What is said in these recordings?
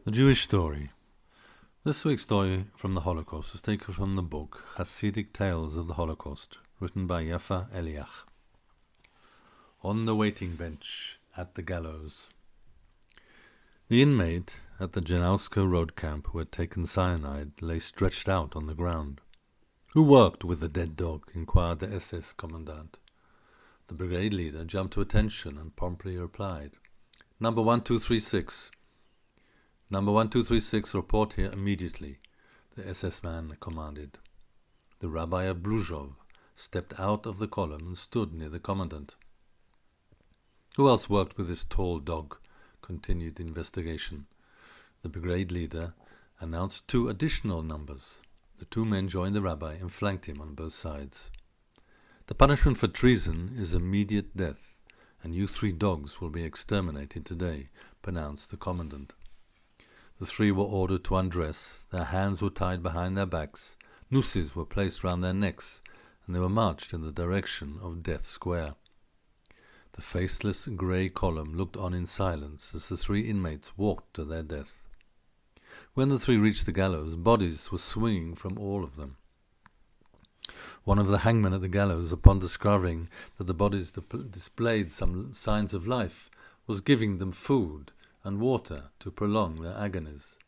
The Jewish Story. This week's story from the Holocaust is taken from the book Hasidic Tales of the Holocaust, written by Yaffa Eliach. On the waiting bench at the gallows. The inmate at the Janowska road camp who had taken cyanide lay stretched out on the ground. "Who worked with the dead dog?" inquired the SS commandant. The brigade leader jumped to attention and promptly replied, "Number 1236. Number 1236, report here immediately," the SS man commanded. The rabbi of Bluzhov stepped out of the column and stood near the commandant. "Who else worked with this tall dog?" continued the investigation. The brigade leader announced 2 additional numbers. The 2 men joined the rabbi and flanked him on both sides. "The punishment for treason is immediate death, and you 3 dogs will be exterminated today," pronounced the commandant. The 3 were ordered to undress, their hands were tied behind their backs, nooses were placed round their necks, and they were marched in the direction of Death Square. The faceless grey column looked on in silence as the 3 inmates walked to their death. When the 3 reached the gallows, bodies were swinging from all of them. One of the hangmen at the gallows, upon discovering that the bodies displayed some signs of life, was giving them food and water to prolong their agonies.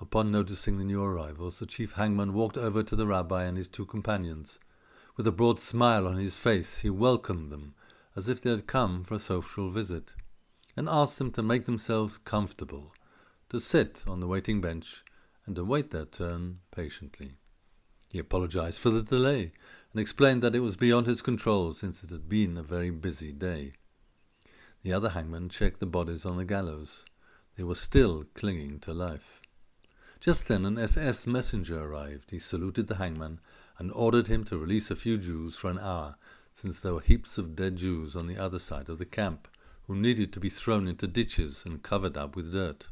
Upon noticing the new arrivals, the chief hangman walked over to the rabbi and his 2 companions. With a broad smile on his face, he welcomed them as if they had come for a social visit, and asked them to make themselves comfortable, to sit on the waiting bench, and to wait their turn patiently. He apologized for the delay, and explained that it was beyond his control since it had been a very busy day. The other hangman checked the bodies on the gallows. They were still clinging to life. Just then an SS messenger arrived. He saluted the hangman and ordered him to release a few Jews for an hour, since there were heaps of dead Jews on the other side of the camp, who needed to be thrown into ditches and covered up with dirt.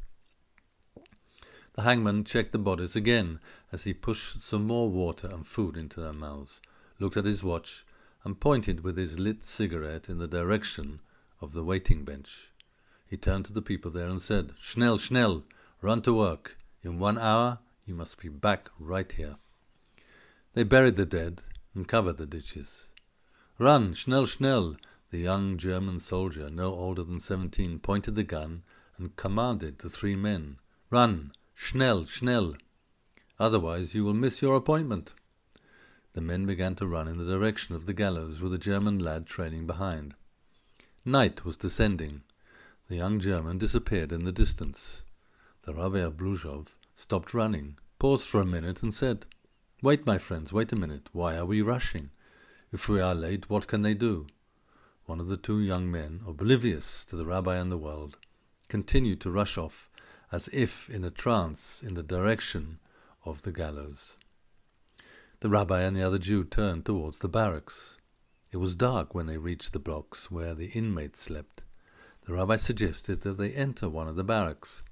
The hangman checked the bodies again as he pushed some more water and food into their mouths, looked at his watch, and pointed with his lit cigarette in the direction of the waiting bench. He turned to the people there and said, "Schnell, schnell, run to work. In 1 hour you must be back right here." They buried the dead and covered the ditches. "Run, schnell, schnell!" The young German soldier, no older than 17, pointed the gun and commanded the 3 men, "Run, schnell, schnell! Otherwise you will miss your appointment." The men began to run in the direction of the gallows, with a German lad trailing behind. Night was descending. The young German disappeared in the distance. The rabbi of Bluzhov stopped running, paused for a minute, and said, "Wait, my friends, wait a minute. Why are we rushing? If we are late, what can they do?" One of the 2 young men, oblivious to the rabbi and the world, continued to rush off, as if in a trance, in the direction of the gallows. The rabbi and the other Jew turned towards the barracks. It was dark when they reached the blocks where the inmates slept. The rabbi suggested that they enter one of the barracks.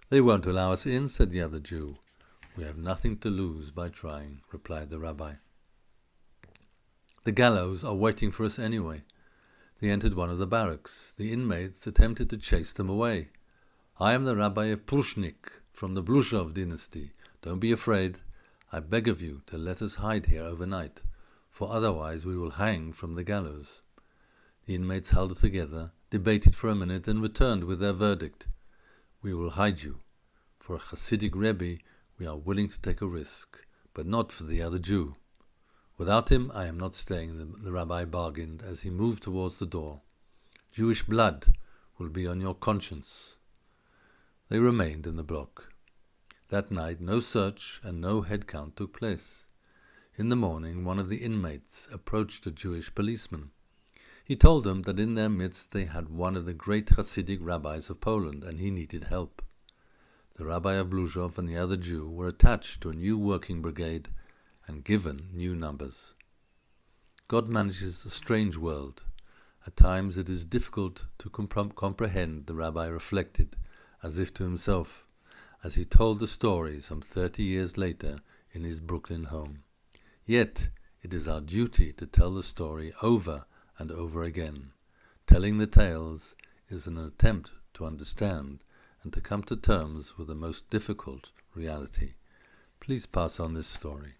"They won't allow us in," said the other Jew. "We have nothing to lose by trying," replied the rabbi. "The gallows are waiting for us anyway." They entered one of the barracks. The inmates attempted to chase them away. "I am the rabbi of Prushnik, from the Bluzhov dynasty. Don't be afraid. I beg of you to let us hide here overnight, for otherwise we will hang from the gallows." The inmates held together, debated for a minute, and returned with their verdict. "We will hide you. For a Hasidic Rebbe, we are willing to take a risk, but not for the other Jew. Without him, I am not staying," the rabbi bargained as he moved towards the door. "Jewish blood will be on your conscience." They remained in the block. That night no search and no head count took place. In the morning one of the inmates approached a Jewish policeman. He told them that in their midst they had one of the great Hasidic rabbis of Poland, and he needed help. The rabbi of Bluzhov and the other Jew were attached to a new working brigade and given new numbers. God manages a strange world. At times it is difficult to comprehend, the rabbi reflected, as if to himself, as he told the story some 30 years later in his Brooklyn home. Yet it is our duty to tell the story over and over again. Telling the tales is an attempt to understand and to come to terms with the most difficult reality. Please pass on this story.